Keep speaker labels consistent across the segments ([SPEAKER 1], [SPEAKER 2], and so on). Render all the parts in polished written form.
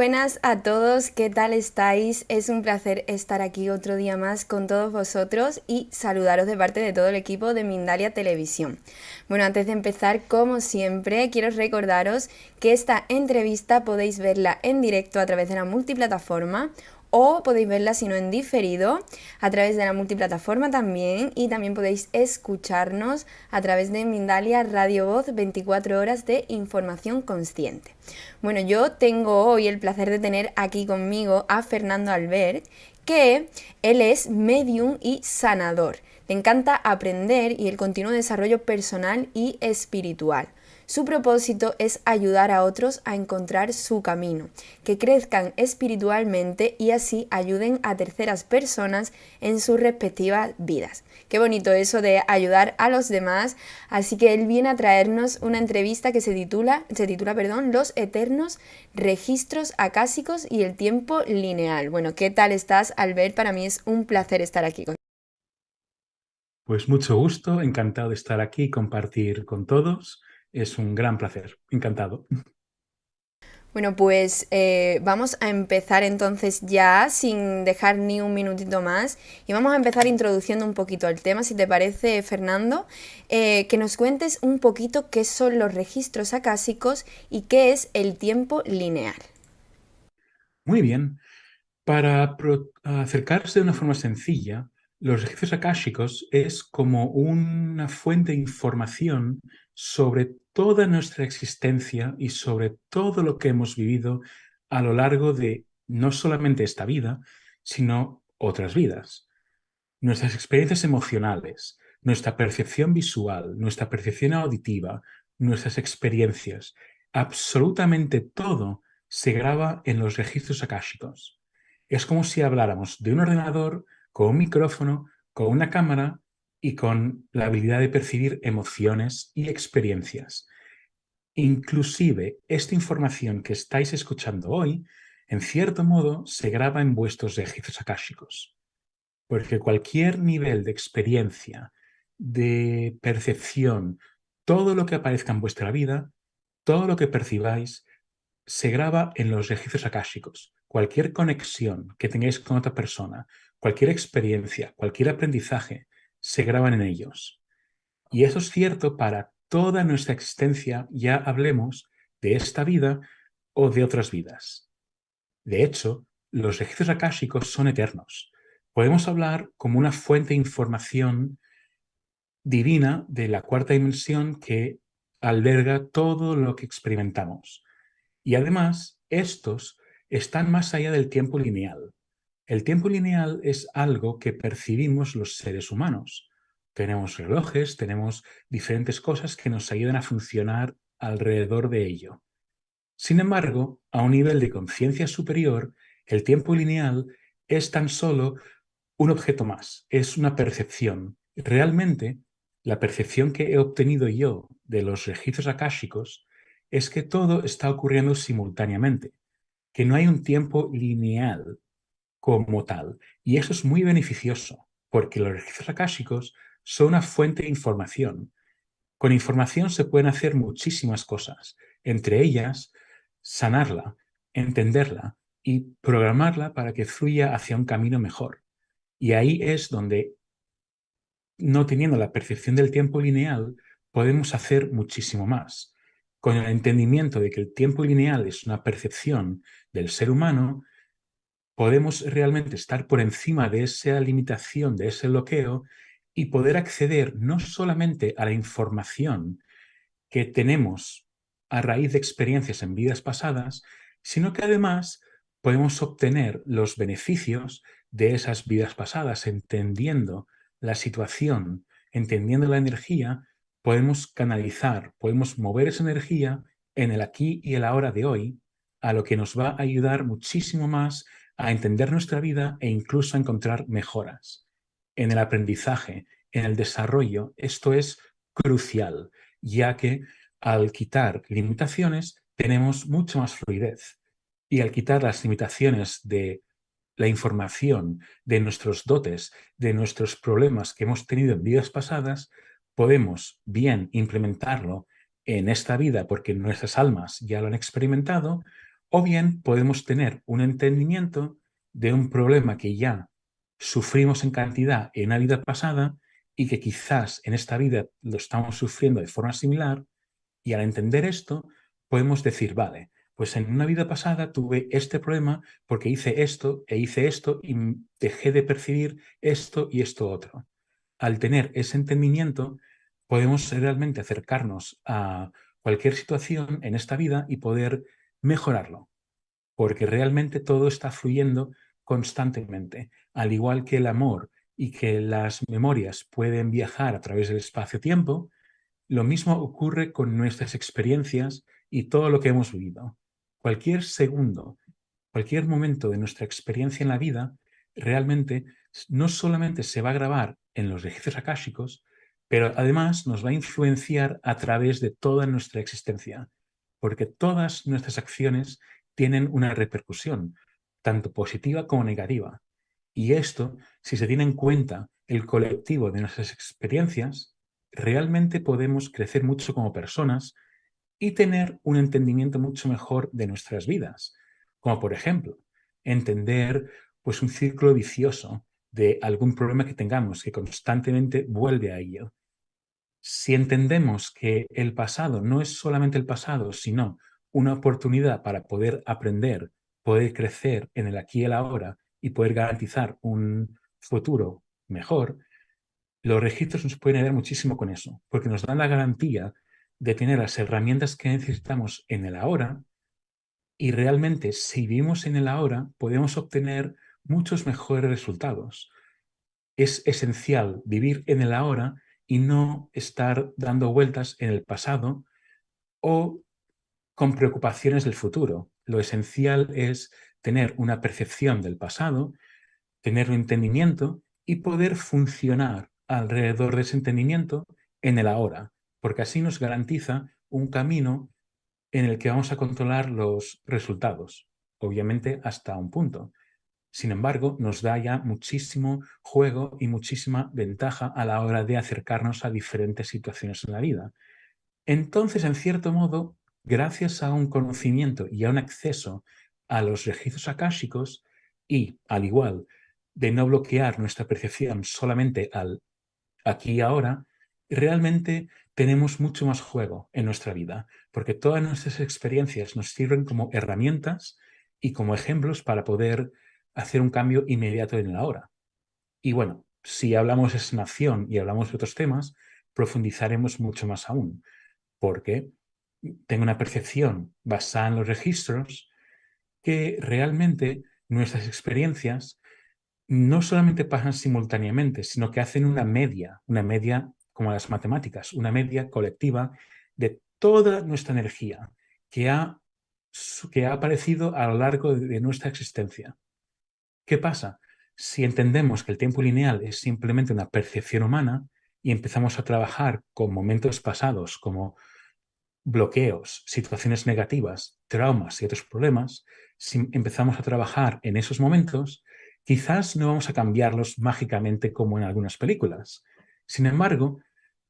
[SPEAKER 1] buenas a todos, ¿qué tal estáis? Es un placer estar aquí otro día más con todos vosotros y saludaros de parte de todo el equipo de Mindalia Televisión. Bueno, antes de empezar, como siempre, quiero recordaros que esta entrevista podéis verla en directo a través de la multiplataforma o podéis verla si no en diferido a través de la multiplataforma también, y también podéis escucharnos a través de Mindalia Radio Voz 24 horas de información consciente. Bueno, yo tengo hoy el placer de tener aquí conmigo a Fernando Albert, que él es medium y sanador. Le encanta aprender y el continuo desarrollo personal y espiritual. Su propósito es ayudar a otros a encontrar su camino, que crezcan espiritualmente y así ayuden a terceras personas en sus respectivas vidas. Qué bonito eso de ayudar a los demás. Así que él viene a traernos una entrevista que se titula, Los eternos registros acásicos y el tiempo lineal. Bueno, ¿qué tal estás, Albert? Para mí es un placer estar aquí contigo.
[SPEAKER 2] Pues mucho gusto, encantado de estar aquí y compartir con todos. Es un gran placer, encantado.
[SPEAKER 1] Bueno, pues vamos a empezar entonces ya sin dejar ni un minutito más y vamos a empezar introduciendo un poquito el tema, si te parece, Fernando, que nos cuentes un poquito qué son los registros acásicos y qué es el tiempo lineal.
[SPEAKER 2] Muy bien, para acercarse de una forma sencilla, los registros akáshicos es como una fuente de información sobre toda nuestra existencia y sobre todo lo que hemos vivido a lo largo de no solamente esta vida, sino otras vidas. Nuestras experiencias emocionales, nuestra percepción visual, nuestra percepción auditiva, nuestras experiencias, absolutamente todo se graba en los registros akáshicos. Es como si habláramos de un ordenador con un micrófono, con una cámara y con la habilidad de percibir emociones y experiencias. Inclusive, esta información que estáis escuchando hoy, en cierto modo, se graba en vuestros registros akáshicos. Porque cualquier nivel de experiencia, de percepción, todo lo que aparezca en vuestra vida, todo lo que percibáis, se graba en los registros akáshicos. Cualquier conexión que tengáis con otra persona, cualquier experiencia, cualquier aprendizaje, se graban en ellos. Y eso es cierto para toda nuestra existencia, ya hablemos de esta vida o de otras vidas. De hecho, los registros akáshicos son eternos. Podemos hablar como una fuente de información divina de la cuarta dimensión que alberga todo lo que experimentamos. Y además, estos están más allá del tiempo lineal. El tiempo lineal es algo que percibimos los seres humanos. Tenemos relojes, tenemos diferentes cosas que nos ayudan a funcionar alrededor de ello. Sin embargo, a un nivel de conciencia superior, el tiempo lineal es tan solo un objeto más, es una percepción. Realmente, la percepción que he obtenido yo de los registros akáshicos es que todo está ocurriendo simultáneamente, que no hay un tiempo lineal como tal. Y eso es muy beneficioso, porque los registros akáshicos son una fuente de información. Con información se pueden hacer muchísimas cosas, entre ellas sanarla, entenderla y programarla para que fluya hacia un camino mejor. Y ahí es donde, no teniendo la percepción del tiempo lineal, podemos hacer muchísimo más. Con el entendimiento de que el tiempo lineal es una percepción del ser humano, podemos realmente estar por encima de esa limitación, de ese bloqueo, y poder acceder no solamente a la información que tenemos a raíz de experiencias en vidas pasadas, sino que además podemos obtener los beneficios de esas vidas pasadas, entendiendo la situación, entendiendo la energía, podemos canalizar, podemos mover esa energía en el aquí y el ahora de hoy, a lo que nos va a ayudar muchísimo más a entender nuestra vida e incluso a encontrar mejoras. En el aprendizaje, en el desarrollo, esto es crucial, ya que al quitar limitaciones tenemos mucho más fluidez. Y al quitar las limitaciones de la información, de nuestros dotes, de nuestros problemas que hemos tenido en vidas pasadas, podemos bien implementarlo en esta vida porque nuestras almas ya lo han experimentado, O bien podemos tener un entendimiento de un problema que ya sufrimos en cantidad en una vida pasada y que quizás en esta vida lo estamos sufriendo de forma similar, y al entender esto podemos decir, vale, pues en una vida pasada tuve este problema porque hice esto e hice esto y dejé de percibir esto y esto otro. Al tener ese entendimiento, podemos realmente acercarnos a cualquier situación en esta vida y poder mejorarlo, porque realmente todo está fluyendo constantemente, al igual que el amor y que las memorias pueden viajar a través del espacio-tiempo. Lo mismo ocurre con nuestras experiencias y todo lo que hemos vivido. Cualquier segundo, cualquier momento de nuestra experiencia en la vida, realmente no solamente se va a grabar en los registros akáshicos, pero además nos va a influenciar a través de toda nuestra existencia, porque todas nuestras acciones tienen una repercusión, tanto positiva como negativa. Y esto, si se tiene en cuenta el colectivo de nuestras experiencias, realmente podemos crecer mucho como personas y tener un entendimiento mucho mejor de nuestras vidas. Como por ejemplo, entender pues un círculo vicioso de algún problema que tengamos que constantemente vuelve a ello. Si entendemos que el pasado no es solamente el pasado, sino una oportunidad para poder aprender, poder crecer en el aquí y el ahora y poder garantizar un futuro mejor, los registros nos pueden ayudar muchísimo con eso, porque nos dan la garantía de tener las herramientas que necesitamos en el ahora, y realmente si vivimos en el ahora podemos obtener muchos mejores resultados. Es esencial vivir en el ahora y no estar dando vueltas en el pasado o con preocupaciones del futuro. Lo esencial es tener una percepción del pasado, tener un entendimiento y poder funcionar alrededor de ese entendimiento en el ahora, porque así nos garantiza un camino en el que vamos a controlar los resultados, obviamente hasta un punto. Sin embargo, nos da ya muchísimo juego y muchísima ventaja a la hora de acercarnos a diferentes situaciones en la vida. Entonces, en cierto modo, gracias a un conocimiento y a un acceso a los registros akáshicos y, al igual, de no bloquear nuestra percepción solamente al aquí y ahora, realmente tenemos mucho más juego en nuestra vida, porque todas nuestras experiencias nos sirven como herramientas y como ejemplos para poder hacer un cambio inmediato en el ahora. Y bueno, si hablamos de sanación y hablamos de otros temas, profundizaremos mucho más aún, porque tengo una percepción basada en los registros que realmente nuestras experiencias no solamente pasan simultáneamente, sino que hacen una media como las matemáticas, una media colectiva de toda nuestra energía que ha aparecido a lo largo de nuestra existencia. ¿Qué pasa? Si entendemos que el tiempo lineal es simplemente una percepción humana y empezamos a trabajar con momentos pasados como bloqueos, situaciones negativas, traumas y otros problemas, si empezamos a trabajar en esos momentos, quizás no vamos a cambiarlos mágicamente como en algunas películas. Sin embargo,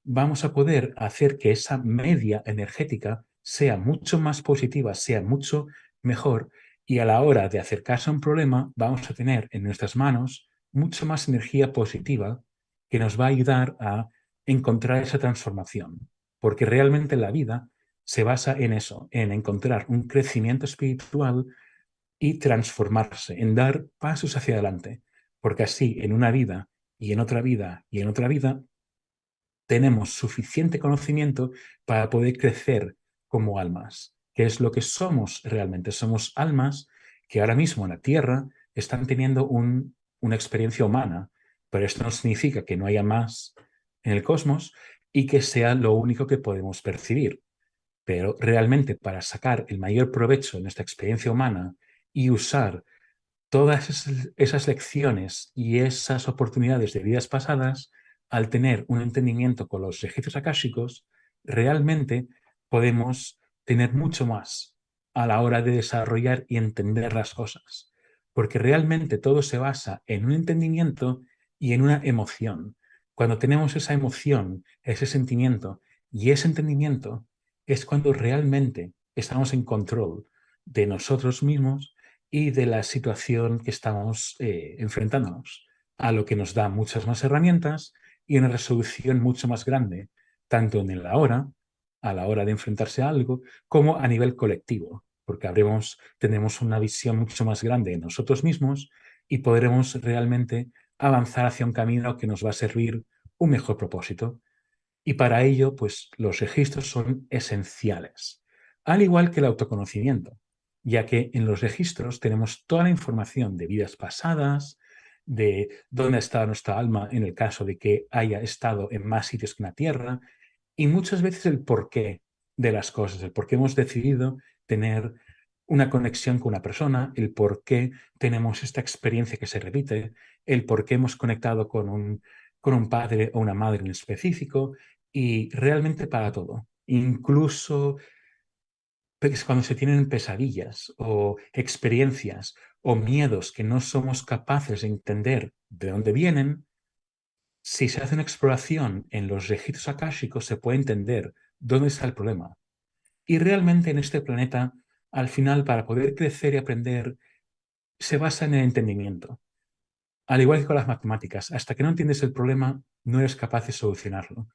[SPEAKER 2] vamos a poder hacer que esa media energética sea mucho más positiva, sea mucho mejor, y a la hora de acercarse a un problema vamos a tener en nuestras manos mucho más energía positiva que nos va a ayudar a encontrar esa transformación, porque realmente la vida se basa en eso, en encontrar un crecimiento espiritual y transformarse, en dar pasos hacia adelante, porque así en una vida y en otra vida y en otra vida tenemos suficiente conocimiento para poder crecer como almas, que es lo que somos realmente. Somos almas que ahora mismo en la Tierra están teniendo una experiencia humana, pero esto no significa que no haya más en el cosmos y que sea lo único que podemos percibir. Pero realmente para sacar el mayor provecho de nuestra experiencia humana y usar todas esas lecciones y esas oportunidades de vidas pasadas, al tener un entendimiento con los registros akáshicos, realmente podemos tener mucho más a la hora de desarrollar y entender las cosas. Porque realmente todo se basa en un entendimiento y en una emoción. Cuando tenemos esa emoción, ese sentimiento y ese entendimiento, es cuando realmente estamos en control de nosotros mismos y de la situación que estamos enfrentándonos, a lo que nos da muchas más herramientas y una resolución mucho más grande, tanto en el ahora, a la hora de enfrentarse a algo, como a nivel colectivo, porque tendremos una visión mucho más grande de nosotros mismos y podremos realmente avanzar hacia un camino que nos va a servir un mejor propósito. Y para ello, pues los registros son esenciales, al igual que el autoconocimiento, ya que en los registros tenemos toda la información de vidas pasadas, de dónde está nuestra alma en el caso de que haya estado en más sitios que en la Tierra, y muchas veces el porqué de las cosas, el por qué hemos decidido tener una conexión con una persona, el por qué tenemos esta experiencia que se repite, el por qué hemos conectado con un padre o una madre en específico, y realmente para todo. Incluso cuando se tienen pesadillas o experiencias o miedos que no somos capaces de entender de dónde vienen, si se hace una exploración en los registros akáshicos se puede entender dónde está el problema. Y realmente en este planeta, al final, para poder crecer y aprender, se basa en el entendimiento. Al igual que con las matemáticas, hasta que no entiendes el problema, no eres capaz de solucionarlo.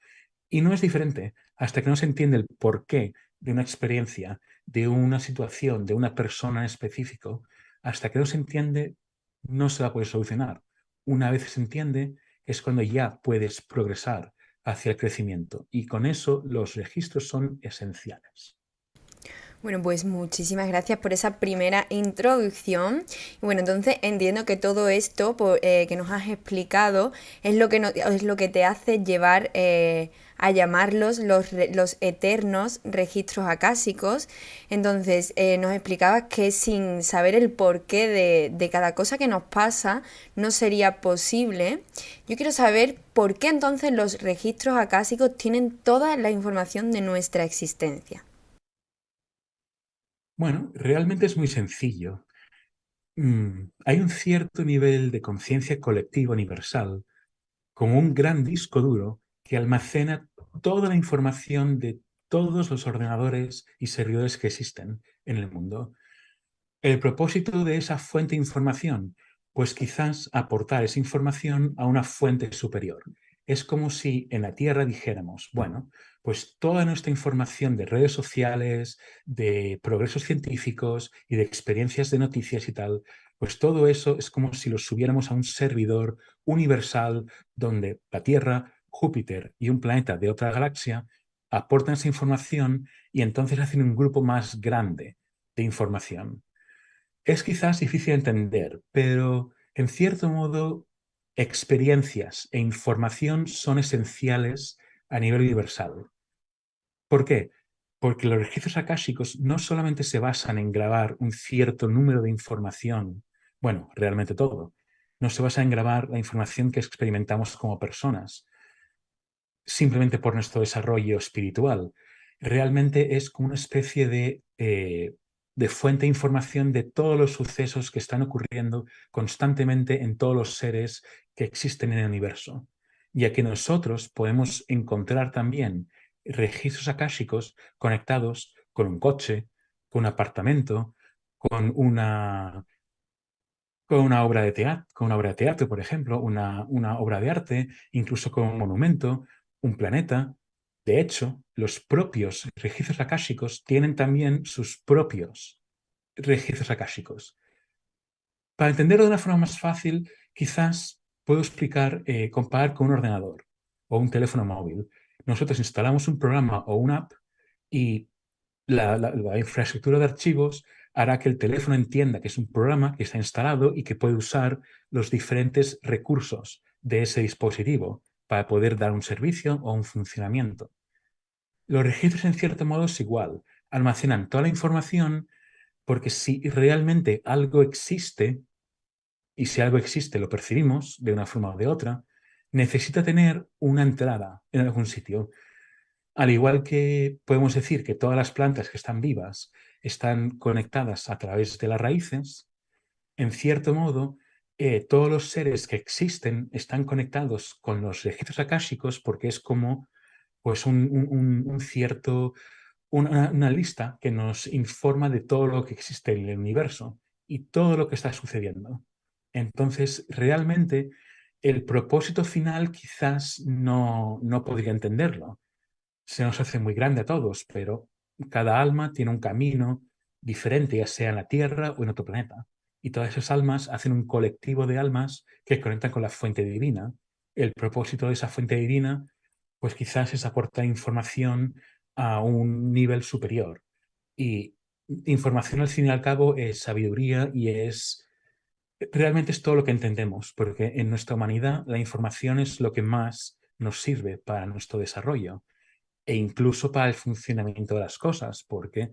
[SPEAKER 2] Y no es diferente hasta que no se entiende el porqué de una experiencia, de una situación, de una persona en específico, hasta que no se entiende, no se va a poder solucionar. Una vez se entiende, es cuando ya puedes progresar hacia el crecimiento. Y con eso los registros son esenciales.
[SPEAKER 1] Bueno, pues muchísimas gracias por esa primera introducción. Y bueno, entonces entiendo que todo esto que nos has explicado es lo que, es lo que te hace llevar a llamarlos los eternos registros acásicos. Entonces, nos explicabas que sin saber el porqué de cada cosa que nos pasa no sería posible. Yo quiero saber por qué entonces los registros acásicos tienen toda la información de nuestra existencia.
[SPEAKER 2] Bueno, realmente es muy sencillo. Hay un cierto nivel de conciencia colectiva universal, como un gran disco duro que almacena toda la información de todos los ordenadores y servidores que existen en el mundo. El propósito de esa fuente de información, pues quizás aportar esa información a una fuente superior. Es como si en la Tierra dijéramos, bueno, pues toda nuestra información de redes sociales, de progresos científicos y de experiencias de noticias y tal, pues todo eso es como si lo subiéramos a un servidor universal donde la Tierra, Júpiter y un planeta de otra galaxia aportan esa información y entonces hacen un grupo más grande de información. Es quizás difícil de entender, pero en cierto modo experiencias e información son esenciales a nivel universal. ¿Por qué? Porque los registros akáshicos no solamente se basan en grabar un cierto número de información, bueno, realmente todo, no se basa en grabar la información que experimentamos como personas, simplemente por nuestro desarrollo espiritual. Realmente es como una especie de fuente de información de todos los sucesos que están ocurriendo constantemente en todos los seres que existen en el universo, ya que nosotros podemos encontrar también registros akáshicos conectados con un coche, con un apartamento, con una, con una obra de teatro, por ejemplo, una obra de arte, incluso con un monumento, un planeta. De hecho, los propios registros akáshicos tienen también sus propios registros akáshicos. Para entenderlo de una forma más fácil, quizás puedo comparar con un ordenador o un teléfono móvil. Nosotros instalamos un programa o una app y la infraestructura de archivos hará que el teléfono entienda que es un programa que está instalado y que puede usar los diferentes recursos de ese dispositivo para poder dar un servicio o un funcionamiento. Los registros, en cierto modo, es igual. Almacenan toda la información porque si realmente algo existe, y si algo existe lo percibimos de una forma o de otra, necesita tener una entrada en algún sitio. Al igual que podemos decir que todas las plantas que están vivas están conectadas a través de las raíces, en cierto modo, todos los seres que existen están conectados con los registros akáshicos porque es como pues, un cierto una lista que nos informa de todo lo que existe en el universo y todo lo que está sucediendo. Entonces, realmente, el propósito final quizás no podría entenderlo. Se nos hace muy grande a todos, pero cada alma tiene un camino diferente, ya sea en la Tierra o en otro planeta. Y todas esas almas hacen un colectivo de almas que conectan con la fuente divina. El propósito de esa fuente divina, pues quizás es aportar información a un nivel superior. Y información al fin y al cabo es sabiduría y realmente es todo lo que entendemos, porque en nuestra humanidad la información es lo que más nos sirve para nuestro desarrollo e incluso para el funcionamiento de las cosas, porque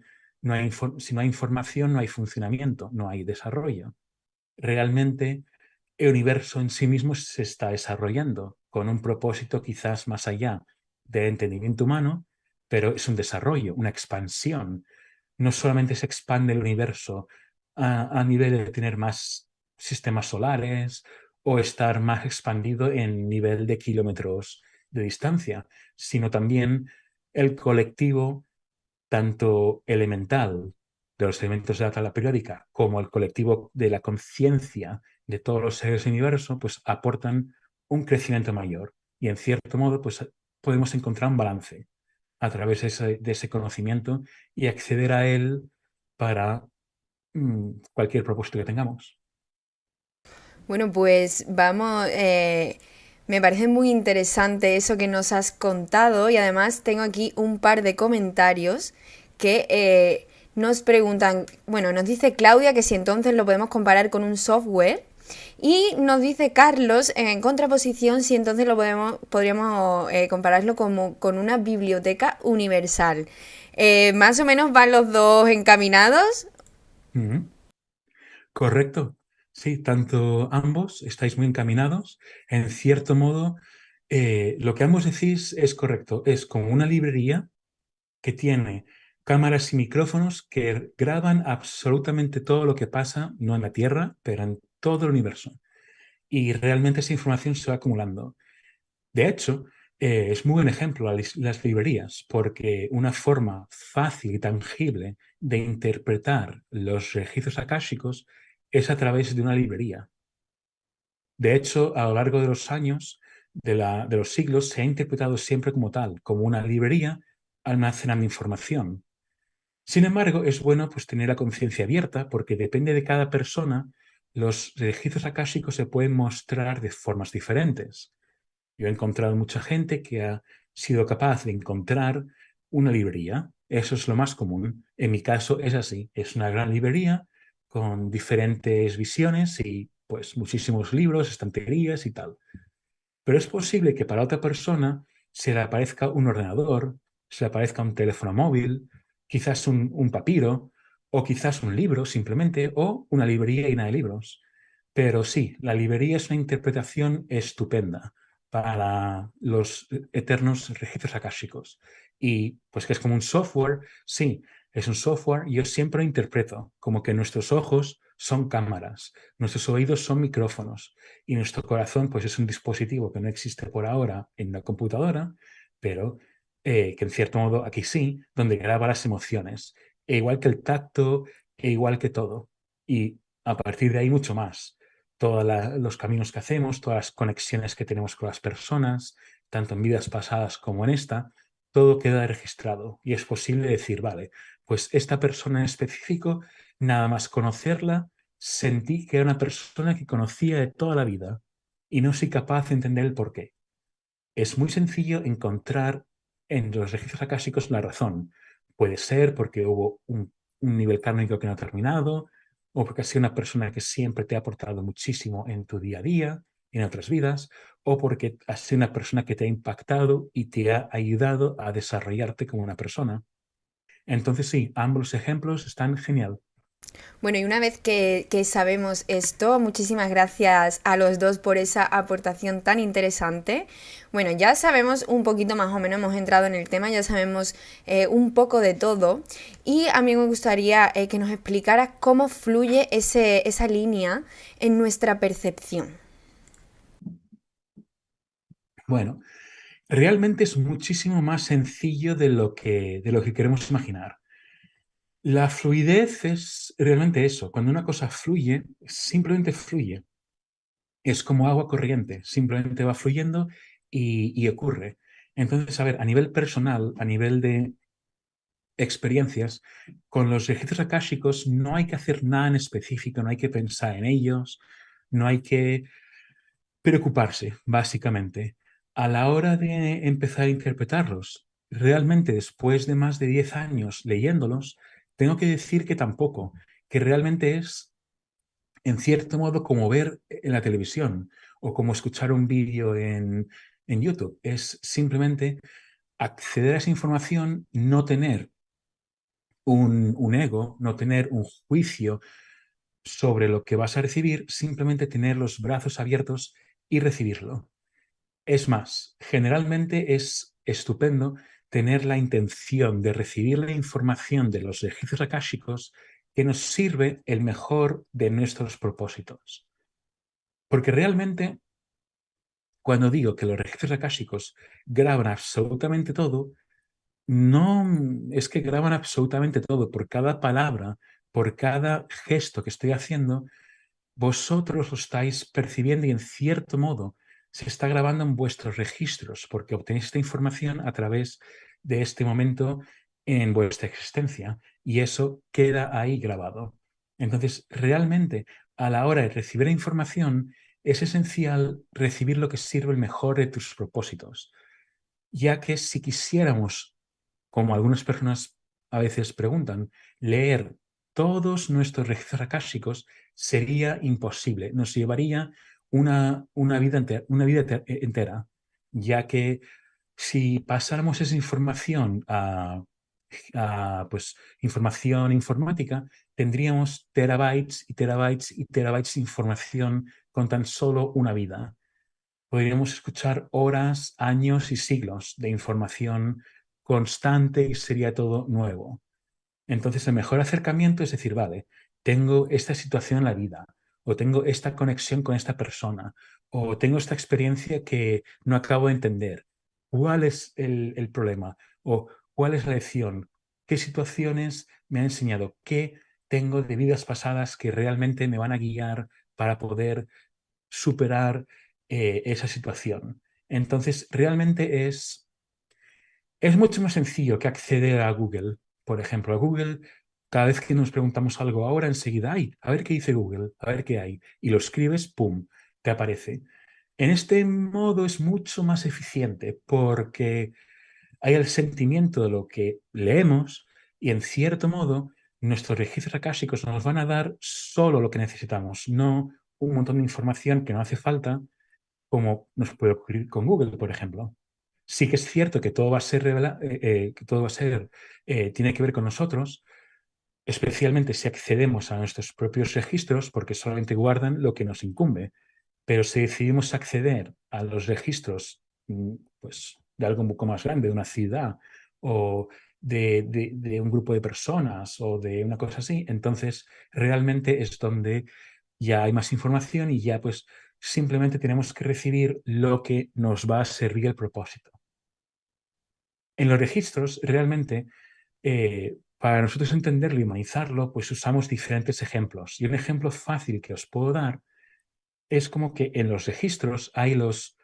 [SPEAKER 2] si no hay información, no hay funcionamiento, no hay desarrollo. Realmente el universo en sí mismo se está desarrollando con un propósito quizás más allá del entendimiento humano, pero es un desarrollo, una expansión. No solamente se expande el universo a nivel de tener más sistemas solares o estar más expandido en nivel de kilómetros de distancia, sino también el colectivo, tanto elemental de los elementos de la tabla periódica como el colectivo de la conciencia de todos los seres del universo, pues aportan un crecimiento mayor. Y en cierto modo, pues podemos encontrar un balance a través de ese conocimiento y acceder a él para cualquier propósito que tengamos.
[SPEAKER 1] Bueno, pues vamos, me parece muy interesante eso que nos has contado y además tengo aquí un par de comentarios que nos preguntan, bueno, nos dice Claudia que si entonces lo podemos comparar con un software y nos dice Carlos en contraposición si entonces podríamos compararlo como con una biblioteca universal. Más o menos van los dos encaminados.
[SPEAKER 2] Ujú. Correcto. Sí, tanto ambos estáis muy encaminados. En cierto modo, lo que ambos decís es correcto. Es como una librería que tiene cámaras y micrófonos que graban absolutamente todo lo que pasa, no en la Tierra, pero en todo el universo. Y realmente esa información se va acumulando. De hecho, es muy buen ejemplo las librerías, porque una forma fácil y tangible de interpretar los registros akáshicos es a través de una librería. De hecho, a lo largo de los años, de los siglos, se ha interpretado siempre como tal, como una librería almacenando información. Sin embargo, es bueno pues, tener la conciencia abierta porque depende de cada persona, los registros akáshicos se pueden mostrar de formas diferentes. Yo he encontrado mucha gente que ha sido capaz de encontrar una librería. Eso es lo más común. En mi caso es así. Es una gran librería con diferentes visiones y pues muchísimos libros, estanterías y tal. Pero es posible que para otra persona se le aparezca un ordenador, se le aparezca un teléfono móvil, quizás un papiro, o quizás un libro simplemente, o una librería llena de libros. Pero sí, la librería es una interpretación estupenda para los eternos registros akáshicos. Y pues que es como un software, sí, es un software. Yo siempre lo interpreto como que nuestros ojos son cámaras, nuestros oídos son micrófonos y nuestro corazón pues es un dispositivo que no existe por ahora en la computadora, pero que en cierto modo aquí sí, donde graba las emociones, e igual que el tacto, e igual que todo. Y a partir de ahí mucho más. Todos los caminos que hacemos, todas las conexiones que tenemos con las personas, tanto en vidas pasadas como en esta, todo queda registrado y es posible decir, vale, pues esta persona en específico, nada más conocerla, sentí que era una persona que conocía de toda la vida y no soy capaz de entender el por qué. Es muy sencillo encontrar en los registros acásicos la razón. Puede ser porque hubo un nivel kármico que no ha terminado, o porque ha sido una persona que siempre te ha aportado muchísimo en tu día a día, en otras vidas, o porque ha sido una persona que te ha impactado y te ha ayudado a desarrollarte como una persona. Entonces sí, ambos ejemplos están genial.
[SPEAKER 1] Bueno, y una vez que sabemos esto, muchísimas gracias a los dos por esa aportación tan interesante. Bueno, ya sabemos un poquito más o menos, hemos entrado en el tema, ya sabemos un poco de todo. Y a mí me gustaría que nos explicara cómo fluye esa línea en nuestra percepción.
[SPEAKER 2] Bueno, Realmente es muchísimo más sencillo de lo que queremos imaginar. La fluidez es realmente eso. Cuando una cosa fluye, simplemente fluye. Es como agua corriente, simplemente va fluyendo y ocurre. Entonces, a ver, a nivel personal, a nivel de experiencias, con los registros akáshicos no hay que hacer nada en específico, no hay que pensar en ellos, no hay que preocuparse, básicamente. A la hora de empezar a interpretarlos, realmente después de más de 10 años leyéndolos, tengo que decir que tampoco, que realmente es, en cierto modo, como ver en la televisión o como escuchar un vídeo en YouTube. Es simplemente acceder a esa información, no tener un ego, no tener un juicio sobre lo que vas a recibir, simplemente tener los brazos abiertos y recibirlo. Es más, generalmente es estupendo tener la intención de recibir la información de los registros akáshicos que nos sirve el mejor de nuestros propósitos. Porque realmente, cuando digo que los registros akáshicos graban absolutamente todo, no es que graban absolutamente todo, por cada palabra, por cada gesto que estoy haciendo, vosotros lo estáis percibiendo y en cierto modo se está grabando en vuestros registros porque obtenéis esta información a través de este momento en vuestra existencia y eso queda ahí grabado. Entonces, realmente, a la hora de recibir la información, es esencial recibir lo que sirve el mejor de tus propósitos, ya que si quisiéramos, como algunas personas a veces preguntan, leer todos nuestros registros akáshicos sería imposible. Nos llevaría una vida entera, ya que si pasáramos esa información pues, información informática, tendríamos terabytes y terabytes y terabytes de información con tan solo una vida. Podríamos escuchar horas, años y siglos de información constante y sería todo nuevo. Entonces, el mejor acercamiento es decir, vale, tengo esta situación en la vida, o tengo esta conexión con esta persona, o tengo esta experiencia que no acabo de entender. ¿Cuál es el problema? ¿O cuál es la lección? ¿Qué situaciones me han enseñado? ¿Qué tengo de vidas pasadas que realmente me van a guiar para poder superar esa situación? Entonces, realmente es mucho más sencillo que acceder a Google. Por ejemplo, a Google, cada vez que nos preguntamos algo ahora, enseguida, ay, a ver qué dice Google, a ver qué hay. Y lo escribes, ¡pum!, te aparece. En este modo es mucho más eficiente porque hay el sentimiento de lo que leemos y en cierto modo nuestros registros akáshicos nos van a dar solo lo que necesitamos, no un montón de información que no hace falta, como nos puede ocurrir con Google, por ejemplo. Sí que es cierto que todo va a ser que todo va a ser, tiene que ver con nosotros, especialmente si accedemos a nuestros propios registros, porque solamente guardan lo que nos incumbe. Pero si decidimos acceder a los registros, pues, de algo un poco más grande, de una ciudad o de un grupo de personas o de una cosa así, entonces realmente es donde ya hay más información y ya pues simplemente tenemos que recibir lo que nos va a servir el propósito. En los registros, realmente, para nosotros entenderlo y humanizarlo, pues usamos diferentes ejemplos. Y un ejemplo fácil que os puedo dar es como que en los registros hay los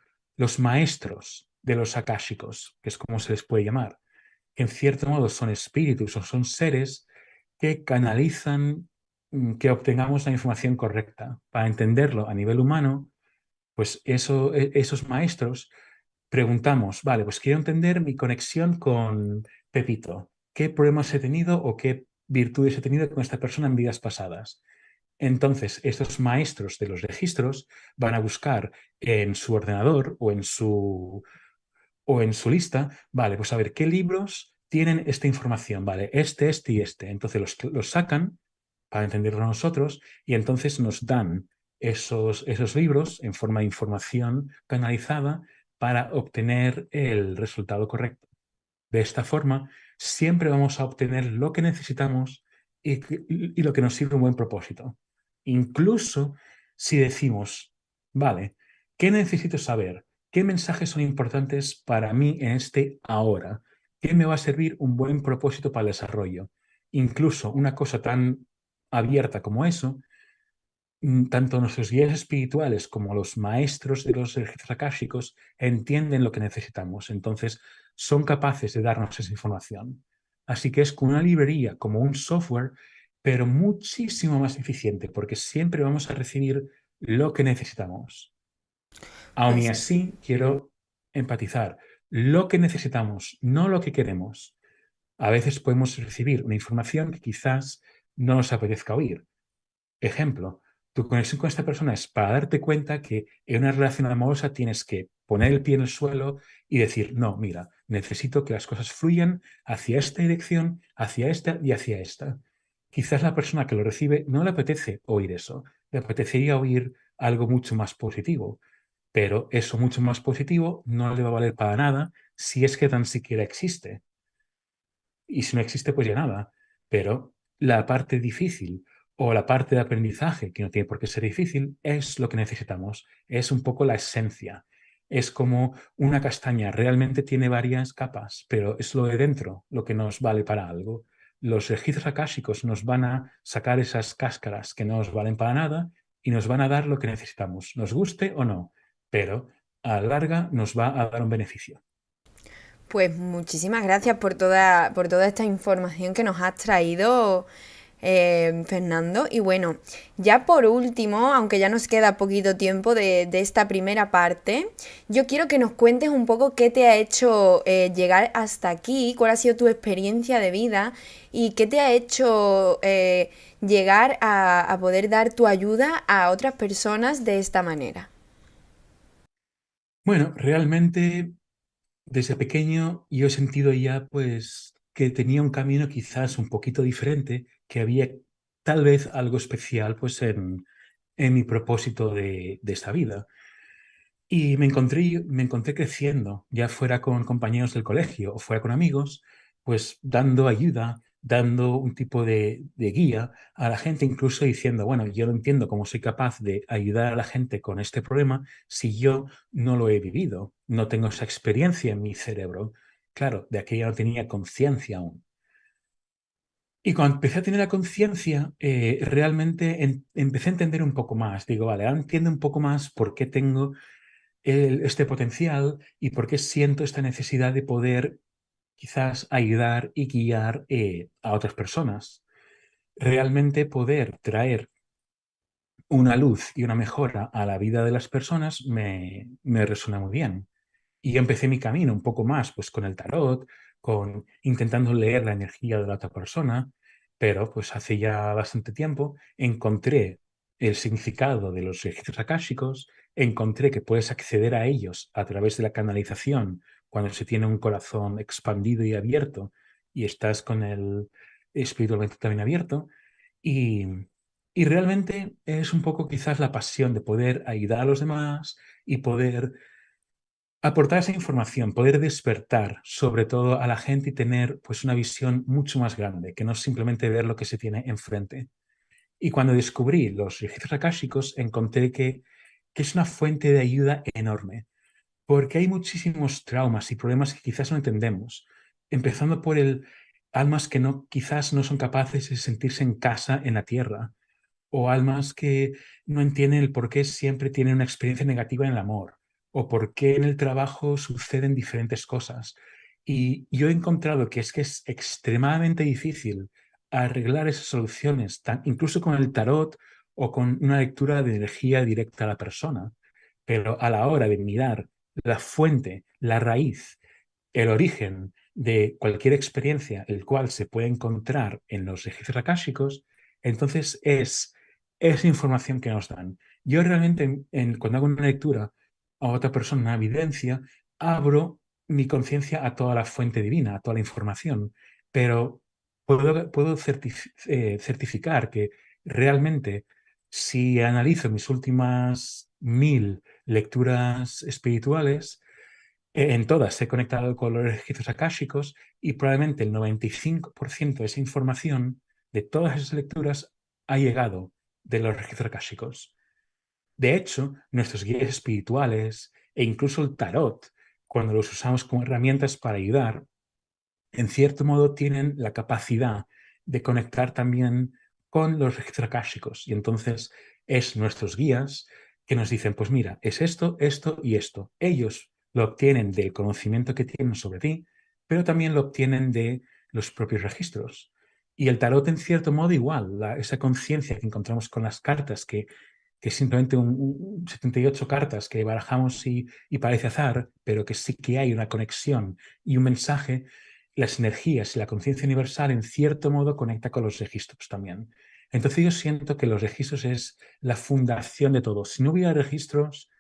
[SPEAKER 2] maestros de los akáshicos, que es como se les puede llamar. En cierto modo son espíritus o son seres que canalizan que obtengamos la información correcta. Para entenderlo a nivel humano, pues esos maestros preguntamos, vale, pues quiero entender mi conexión con Pepito. ¿Qué problemas he tenido o qué virtudes he tenido con esta persona en vidas pasadas? Entonces, estos maestros de los registros van a buscar en su ordenador o en su lista, vale, pues a ver qué libros tienen esta información, vale, este y este. Entonces los sacan para entenderlo nosotros y entonces nos dan esos libros en forma de información canalizada para obtener el resultado correcto. De esta forma, siempre vamos a obtener lo que necesitamos y lo que nos sirve un buen propósito. Incluso si decimos, vale, ¿qué necesito saber? ¿qué mensajes son importantes para mí en este ahora? ¿Qué me va a servir un buen propósito para el desarrollo? Incluso una cosa tan abierta como eso, tanto nuestros guías espirituales como los maestros de los registros akáshicos entienden lo que necesitamos, entonces son capaces de darnos esa información. Así que es como una librería, como un software, pero muchísimo más eficiente, porque siempre vamos a recibir lo que necesitamos. Aun y
[SPEAKER 1] Pues
[SPEAKER 2] así, quiero empatizar. Lo que necesitamos, no lo que queremos. A veces podemos recibir una información que quizás no nos apetezca oír. Ejemplo, tu conexión con esta persona es para darte cuenta que en una relación amorosa tienes que poner el pie en el suelo y decir, no, mira, necesito que las cosas fluyan hacia esta dirección, hacia esta y hacia esta. Quizás la persona que lo recibe no le apetece oír eso, le apetecería oír algo mucho más positivo, pero eso mucho más positivo no le va a valer para nada si es que tan siquiera existe. Y si no existe, pues ya nada. Pero la parte difícil o la parte de aprendizaje, que no tiene por qué ser difícil, es lo que necesitamos. Es un poco la esencia. Es como una castaña. Realmente tiene varias capas, pero es lo de dentro lo que nos vale para algo. Los registros akáshicos nos van a sacar esas cáscaras que no nos valen para nada y nos van a dar lo que necesitamos, nos guste o no, pero a la larga nos va a dar un beneficio.
[SPEAKER 1] Pues muchísimas gracias por toda esta información que nos has traído, Fernando. Y bueno, ya por último, aunque ya nos queda poquito tiempo de esta primera parte, yo quiero que nos cuentes un poco qué te ha hecho llegar hasta aquí, cuál ha sido tu experiencia de vida y qué te ha hecho llegar a poder dar tu ayuda a otras personas de esta manera.
[SPEAKER 2] Bueno, realmente desde pequeño yo he sentido ya pues que tenía un camino quizás un poquito diferente, que había tal vez algo especial pues en mi propósito de esta vida. Y me encontré creciendo, ya fuera con compañeros del colegio o fuera con amigos, pues dando ayuda, dando un tipo de guía a la gente, incluso diciendo, bueno, yo no entiendo cómo soy capaz de ayudar a la gente con este problema si yo no lo he vivido, no tengo esa experiencia en mi cerebro. Claro, de aquello no tenía conciencia aún. Y cuando empecé a tener la conciencia, realmente empecé a entender un poco más. Digo, vale, ahora entiendo un poco más por qué tengo este potencial y por qué siento esta necesidad de poder quizás ayudar y guiar a otras personas. Realmente poder traer una luz y una mejora a la vida de las personas me resuena muy bien. Y yo empecé mi camino un poco más pues con el tarot, con intentando leer la energía de la otra persona, pero pues hace ya bastante tiempo encontré el significado de los registros akáshicos, encontré que puedes acceder a ellos a través de la canalización cuando se tiene un corazón expandido y abierto y estás con el espiritualmente también abierto y, y realmente es un poco quizás la pasión de poder ayudar a los demás y poder aportar esa información, poder despertar sobre todo a la gente y tener pues una visión mucho más grande, que no simplemente ver lo que se tiene enfrente. Y cuando descubrí los registros akáshicos, encontré que es una fuente de ayuda enorme, porque hay muchísimos traumas y problemas que quizás no entendemos, empezando por el almas que no, quizás no son capaces de sentirse en casa en la tierra, o almas que no entienden el por qué siempre tienen una experiencia negativa en el amor, o por qué en el trabajo suceden diferentes cosas. Y yo he encontrado que es extremadamente difícil arreglar esas soluciones, incluso con el tarot o con una lectura de energía directa a la persona. Pero a la hora de mirar la fuente, la raíz, el origen de cualquier experiencia, el cual se puede encontrar en los registros akáshicos, entonces es información que nos dan. Yo realmente, cuando hago una lectura a otra persona, una evidencia, abro mi conciencia a toda la fuente divina, a toda la información, pero puedo certificar que realmente si analizo mis últimas 1000 lecturas espirituales, en todas he conectado con los registros akáshicos y probablemente el 95% de esa información de todas esas lecturas ha llegado de los registros akáshicos. De hecho, nuestros guías espirituales e incluso el tarot, cuando los usamos como herramientas para ayudar, en cierto modo tienen la capacidad de conectar también con los registros akáshicos. Y entonces es nuestros guías que nos dicen, pues mira, es esto, esto y esto. Ellos lo obtienen del conocimiento que tienen sobre ti, pero también lo obtienen de los propios registros. Y el tarot, en cierto modo, igual, esa conciencia que encontramos con las cartas, que es simplemente 78 cartas que barajamos y parece azar, pero que sí que hay una conexión y un mensaje, las energías y la conciencia universal en cierto modo conecta con los registros también. Entonces yo siento que los registros es la fundación de todo. Si no hubiera registros,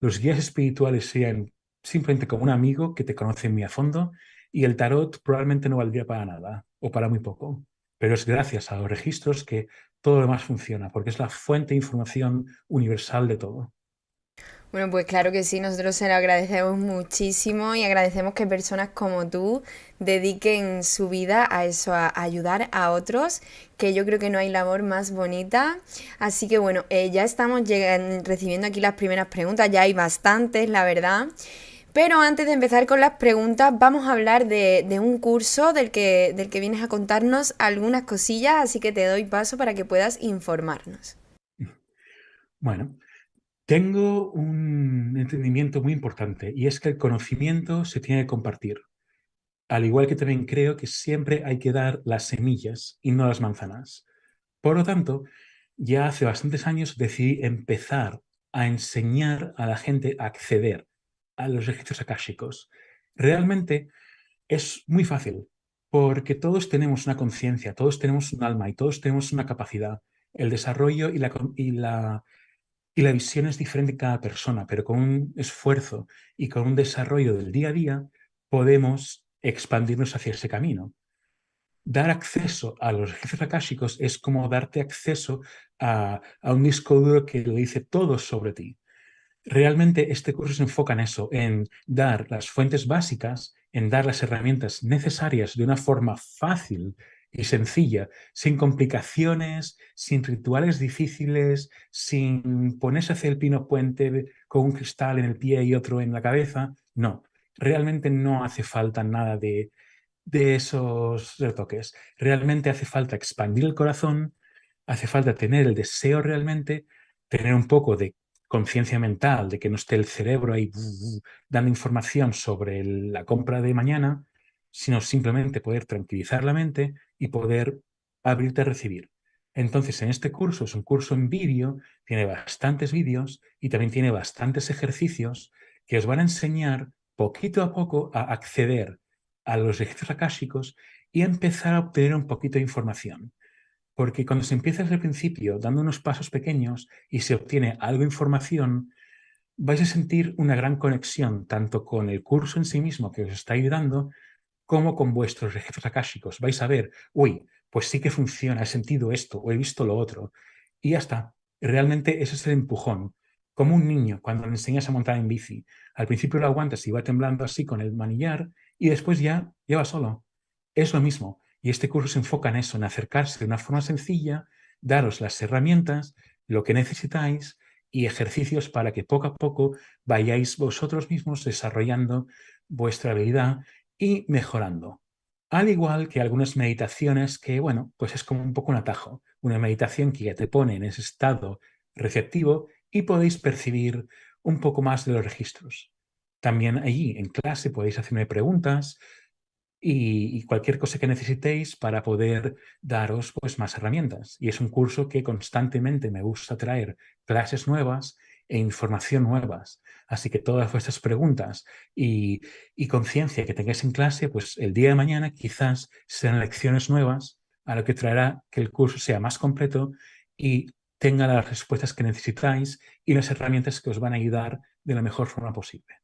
[SPEAKER 2] los guías espirituales serían simplemente como un amigo que te conoce muy a fondo y el tarot probablemente no valdría para nada o para muy poco. Pero es gracias a los registros que todo lo demás funciona, porque es la fuente de información universal de todo.
[SPEAKER 1] Bueno, pues claro que sí, nosotros se lo agradecemos muchísimo y agradecemos que personas como tú dediquen su vida a eso, a ayudar a otros, que yo creo que no hay labor más bonita. Así que bueno, ya estamos recibiendo aquí las primeras preguntas, ya hay bastantes, la verdad. Pero antes de empezar con las preguntas, vamos a hablar de un curso del que vienes a contarnos algunas cosillas, así que te doy paso para que puedas informarnos.
[SPEAKER 2] Bueno, tengo un entendimiento muy importante y es que el conocimiento se tiene que compartir. Al igual que también creo que siempre hay que dar las semillas y no las manzanas. Por lo tanto, ya hace bastantes años decidí empezar a enseñar a la gente a acceder a los registros akáshicos. Realmente es muy fácil, porque todos tenemos una conciencia, todos tenemos un alma y todos tenemos una capacidad. El desarrollo y la visión es diferente en cada persona, pero con un esfuerzo y con un desarrollo del día a día podemos expandirnos hacia ese camino. Dar acceso a los registros akáshicos es como darte acceso a un disco duro que lo dice todo sobre ti. Realmente este curso se enfoca en eso, en dar las fuentes básicas, en dar las herramientas necesarias de una forma fácil y sencilla, sin complicaciones, sin rituales difíciles, sin ponerse a hacer el pino puente con un cristal en el pie y otro en la cabeza. No, realmente no hace falta nada de esos retoques. Realmente hace falta expandir el corazón, hace falta tener el deseo realmente, tener un poco de conciencia mental, de que no esté el cerebro ahí dando información sobre la compra de mañana, sino simplemente poder tranquilizar la mente y poder abrirte a recibir. Entonces, en este curso, es un curso en vídeo, tiene bastantes vídeos y también tiene bastantes ejercicios que os van a enseñar poquito a poco a acceder a los registros akáshicos y empezar a obtener un poquito de información. Porque cuando se empieza desde el principio, dando unos pasos pequeños y se obtiene algo de información, vais a sentir una gran conexión tanto con el curso en sí mismo que os está ayudando, como con vuestros registros akáshicos. Vais a ver, uy, pues sí que funciona, he sentido esto o he visto lo otro. Y ya está. Realmente ese es el empujón. Como un niño cuando le enseñas a montar en bici. Al principio lo aguantas y va temblando así con el manillar y después ya va solo. Es lo mismo. Y este curso se enfoca en eso, en acercarse de una forma sencilla, daros las herramientas, lo que necesitáis y ejercicios para que poco a poco vayáis vosotros mismos desarrollando vuestra habilidad y mejorando. Al igual que algunas meditaciones que, bueno, pues es como un poco un atajo, una meditación que ya te pone en ese estado receptivo y podéis percibir un poco más de los registros. También allí en clase podéis hacerme preguntas y cualquier cosa que necesitéis para poder daros pues más herramientas. Y es un curso que constantemente me gusta traer clases nuevas e información nuevas. Así que todas vuestras preguntas y conciencia que tengáis en clase, pues el día de mañana quizás sean lecciones nuevas, a lo que traerá que el curso sea más completo y tenga las respuestas que necesitáis y las herramientas que os van a ayudar de la mejor forma posible.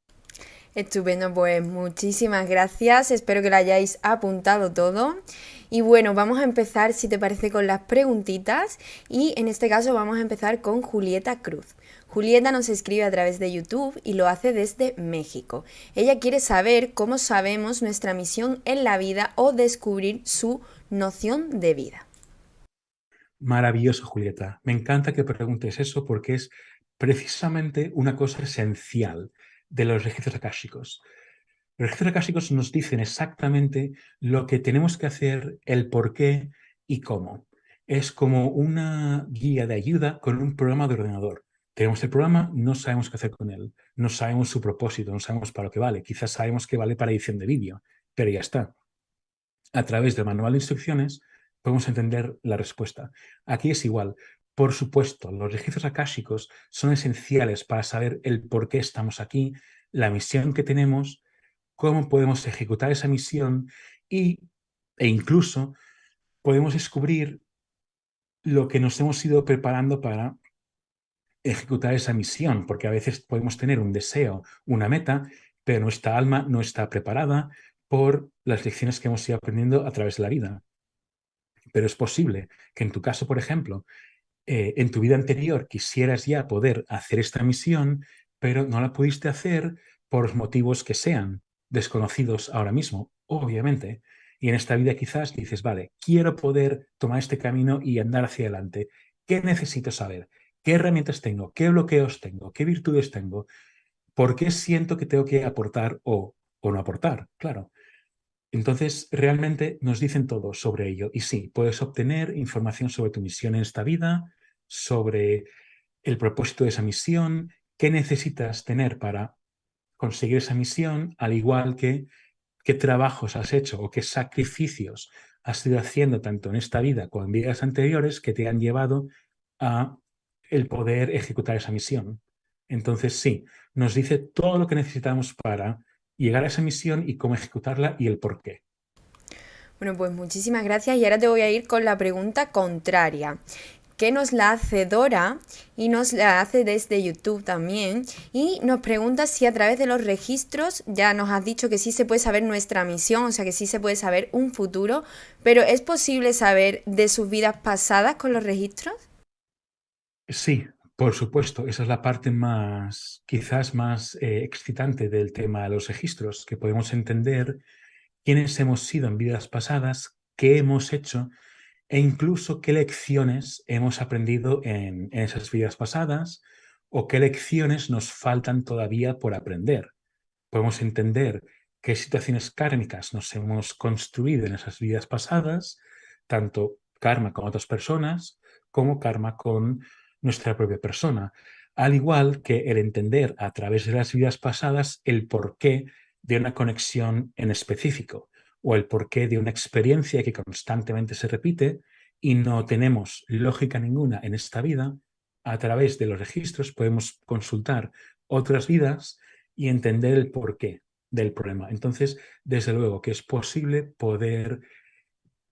[SPEAKER 1] Estupendo, pues muchísimas gracias, espero que lo hayáis apuntado todo. Y bueno, vamos a empezar, si te parece, con las preguntitas y en este caso vamos a empezar con Julieta Cruz. Julieta nos escribe a través de YouTube y lo hace desde México. Ella quiere saber cómo sabemos nuestra misión en la vida o descubrir su noción de vida.
[SPEAKER 2] Maravilloso, Julieta. Me encanta que preguntes eso porque es precisamente una cosa esencial. de los registros akáshicos. Los registros akáshicos nos dicen exactamente lo que tenemos que hacer, el por qué y cómo. Es como una guía de ayuda con un programa de ordenador. Tenemos el programa, no sabemos qué hacer con él, no sabemos su propósito, no sabemos para lo que vale. Quizás sabemos que vale para edición de vídeo, pero ya está. A través del manual de instrucciones podemos entender la respuesta. Aquí es igual. Por supuesto, los registros akáshicos son esenciales para saber el por qué estamos aquí, la misión que tenemos, cómo podemos ejecutar esa misión e incluso podemos descubrir lo que nos hemos ido preparando para ejecutar esa misión, porque a veces podemos tener un deseo, una meta, pero nuestra alma no está preparada por las lecciones que hemos ido aprendiendo a través de la vida. Pero es posible que en tu caso, por ejemplo, en tu vida anterior quisieras ya poder hacer esta misión, pero no la pudiste hacer por los motivos que sean, desconocidos ahora mismo, obviamente. Y en esta vida quizás dices, vale, quiero poder tomar este camino y andar hacia adelante. ¿Qué necesito saber? ¿Qué herramientas tengo? ¿Qué bloqueos tengo? ¿Qué virtudes tengo? ¿Por qué siento que tengo que aportar o no aportar? Claro. Entonces, realmente nos dicen todo sobre ello. Y sí, puedes obtener información sobre tu misión en esta vida, sobre el propósito de esa misión, qué necesitas tener para conseguir esa misión, al igual que qué trabajos has hecho o qué sacrificios has ido haciendo tanto en esta vida como en vidas anteriores que te han llevado a el poder ejecutar esa misión. Entonces, sí, nos dice todo lo que necesitamos para llegar a esa misión y cómo ejecutarla y el por qué.
[SPEAKER 1] Bueno, pues muchísimas gracias y ahora te voy a ir con la pregunta contraria, que nos la hace Dora y nos la hace desde YouTube también y nos pregunta si a través de los registros, ya nos has dicho que sí se puede saber nuestra misión, o sea que sí se puede saber un futuro, pero ¿es posible saber de sus vidas pasadas con los registros?
[SPEAKER 2] Sí, por supuesto, esa es la parte más, quizás más excitante del tema de los registros, que podemos entender quiénes hemos sido en vidas pasadas, qué hemos hecho e incluso qué lecciones hemos aprendido en esas vidas pasadas o qué lecciones nos faltan todavía por aprender. Podemos entender qué situaciones kármicas nos hemos construido en esas vidas pasadas, tanto karma con otras personas como karma con nuestra propia persona, al igual que el entender a través de las vidas pasadas el porqué de una conexión en específico o el porqué de una experiencia que constantemente se repite y no tenemos lógica ninguna en esta vida. A través de los registros podemos consultar otras vidas y entender el porqué del problema. Entonces, desde luego que es posible poder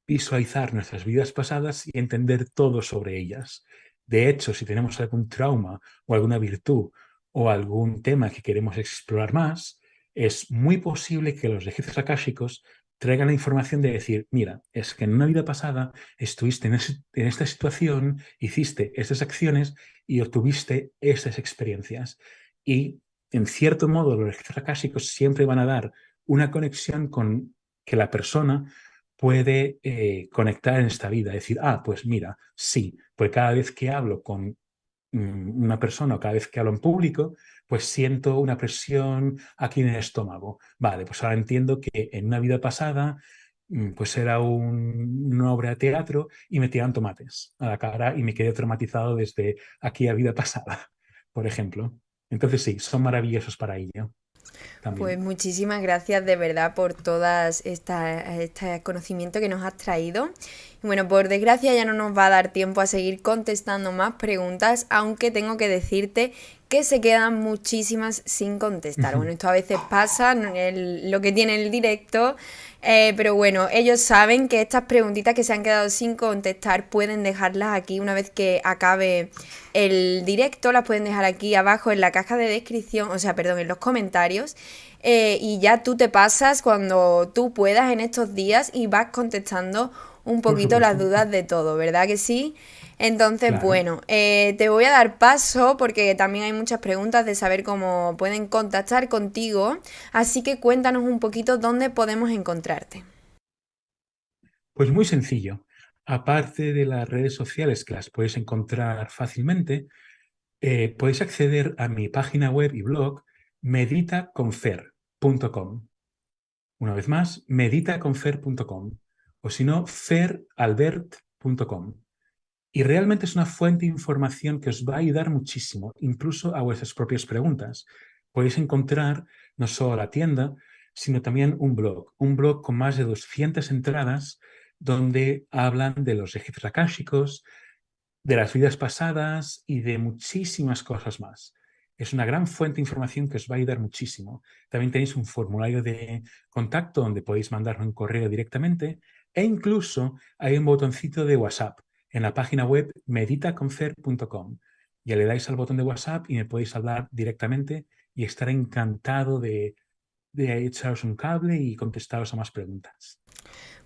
[SPEAKER 2] visualizar nuestras vidas pasadas y entender todo sobre ellas. De hecho, si tenemos algún trauma o alguna virtud o algún tema que queremos explorar más, es muy posible que los registros akáshicos traigan la información de decir, mira, es que en una vida pasada estuviste en esta situación, hiciste estas acciones y obtuviste estas experiencias. Y en cierto modo, los registros akáshicos siempre van a dar una conexión con que la persona puede conectar en esta vida, decir, ah, pues mira, sí, pues cada vez que hablo con una persona o cada vez que hablo en público, pues siento una presión aquí en el estómago. Vale, pues ahora entiendo que en una vida pasada, pues era una obra de teatro y me tiraron tomates a la cara y me quedé traumatizado desde aquí a vida pasada, por ejemplo. Entonces sí, son maravillosos para ello
[SPEAKER 1] Pues
[SPEAKER 2] también.
[SPEAKER 1] muchísimas gracias de verdad por todas este conocimiento que nos has traído. Y bueno, por desgracia ya no nos va a dar tiempo a seguir contestando más preguntas, aunque tengo que decirte que se quedan muchísimas sin contestar. Bueno, esto a veces pasa, lo que tiene el directo, pero bueno, ellos saben que estas preguntitas que se han quedado sin contestar pueden dejarlas aquí una vez que acabe el directo, las pueden dejar aquí abajo en la caja de descripción, o sea, perdón, en los comentarios. Y ya tú te pasas cuando tú puedas en estos días y vas contestando un
[SPEAKER 2] Por
[SPEAKER 1] poquito las
[SPEAKER 2] supuesto,
[SPEAKER 1] dudas de todo, ¿verdad que sí? Entonces,
[SPEAKER 2] claro.
[SPEAKER 1] bueno, te voy a dar paso porque también hay muchas preguntas de saber cómo pueden contactar contigo, así que cuéntanos un poquito dónde podemos encontrarte.
[SPEAKER 2] Pues muy sencillo. Aparte de las redes sociales que las podéis encontrar fácilmente, podéis acceder a mi página web y blog meditaconfer.com. Una vez más, meditaconfer.com. O si no, feralbert.com. Y realmente es una fuente de información que os va a ayudar muchísimo, incluso a vuestras propias preguntas. Podéis encontrar no solo la tienda, sino también un blog con más de 200 entradas donde hablan de los registros akáshicos, de las vidas pasadas y de muchísimas cosas más. Es una gran fuente de información que os va a ayudar muchísimo. También tenéis un formulario de contacto donde podéis mandarme un correo directamente e incluso hay un botoncito de WhatsApp en la página web meditaconfer.com. Ya le dais al botón de WhatsApp y me podéis hablar directamente y estaré encantado de echaros un cable y contestaros a más preguntas.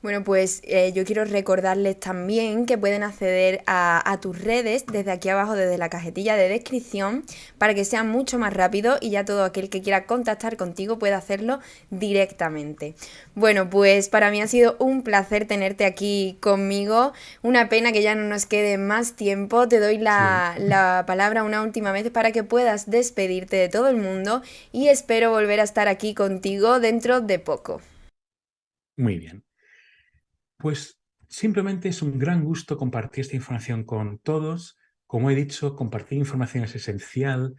[SPEAKER 1] Bueno, pues yo quiero recordarles también que pueden acceder a tus redes desde aquí abajo, desde la cajetilla de descripción, para que sea mucho más rápido y ya todo aquel que quiera contactar contigo pueda hacerlo directamente. Bueno, pues para mí ha sido un placer tenerte aquí conmigo. Una pena que ya no nos quede más tiempo. Te doy la palabra una última vez para que puedas despedirte de todo el mundo y espero volver a estar aquí contigo dentro de poco.
[SPEAKER 2] Muy bien. Pues simplemente es un gran gusto compartir esta información con todos. Como he dicho, compartir información es esencial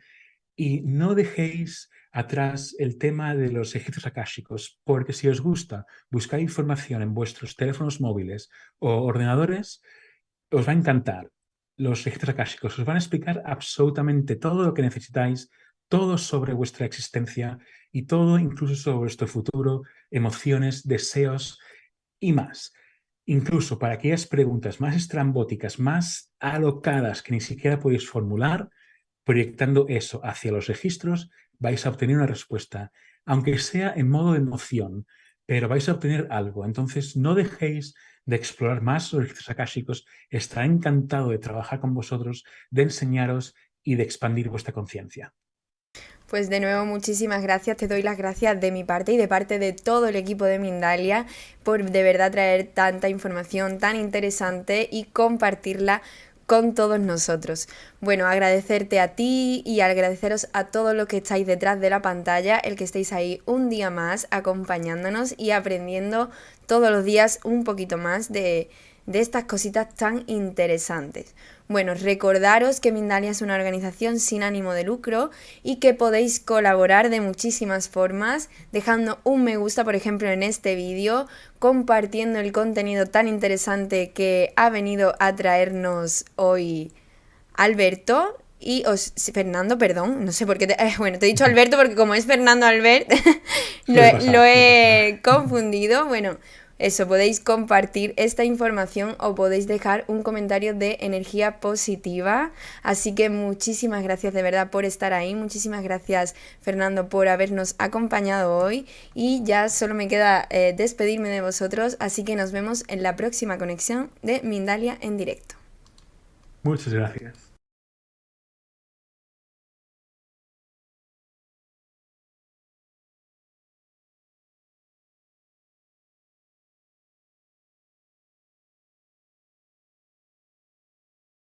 [SPEAKER 2] y no dejéis atrás el tema de los registros akáshicos, porque si os gusta buscar información en vuestros teléfonos móviles o ordenadores, os va a encantar. Los registros akáshicos os van a explicar absolutamente todo lo que necesitáis, todo sobre vuestra existencia y todo incluso sobre vuestro futuro, emociones, deseos y más. Incluso para aquellas preguntas más estrambóticas, más alocadas que ni siquiera podéis formular, proyectando eso hacia los registros, vais a obtener una respuesta, aunque sea en modo de emoción, pero vais a obtener algo. Entonces, no dejéis de explorar más los registros akáshicos. Estaré encantado de trabajar con vosotros, de enseñaros y de expandir vuestra conciencia.
[SPEAKER 1] Pues de nuevo muchísimas gracias, te doy las gracias de mi parte y de parte de todo el equipo de Mindalia por de verdad traer tanta información tan interesante y compartirla con todos nosotros. Bueno, agradecerte a ti y agradeceros a todos los que estáis detrás de la pantalla, el que estéis ahí un día más acompañándonos y aprendiendo todos los días un poquito más de estas cositas tan interesantes. Bueno, recordaros que Mindalia es una organización sin ánimo de lucro y que podéis colaborar de muchísimas formas, dejando un me gusta, por ejemplo, en este vídeo, compartiendo el contenido tan interesante que ha venido a traernos hoy Alberto. Fernando, perdón, no sé por qué bueno, te he dicho Alberto porque como es Fernando Albert, lo he confundido. Bueno, eso, podéis compartir esta información o podéis dejar un comentario de energía positiva. Así que muchísimas gracias de verdad por estar ahí. Muchísimas gracias, Fernando, por habernos acompañado hoy. Y ya solo me queda despedirme de vosotros. Así que nos vemos en la próxima conexión de Mindalia en directo.
[SPEAKER 2] Muchas gracias.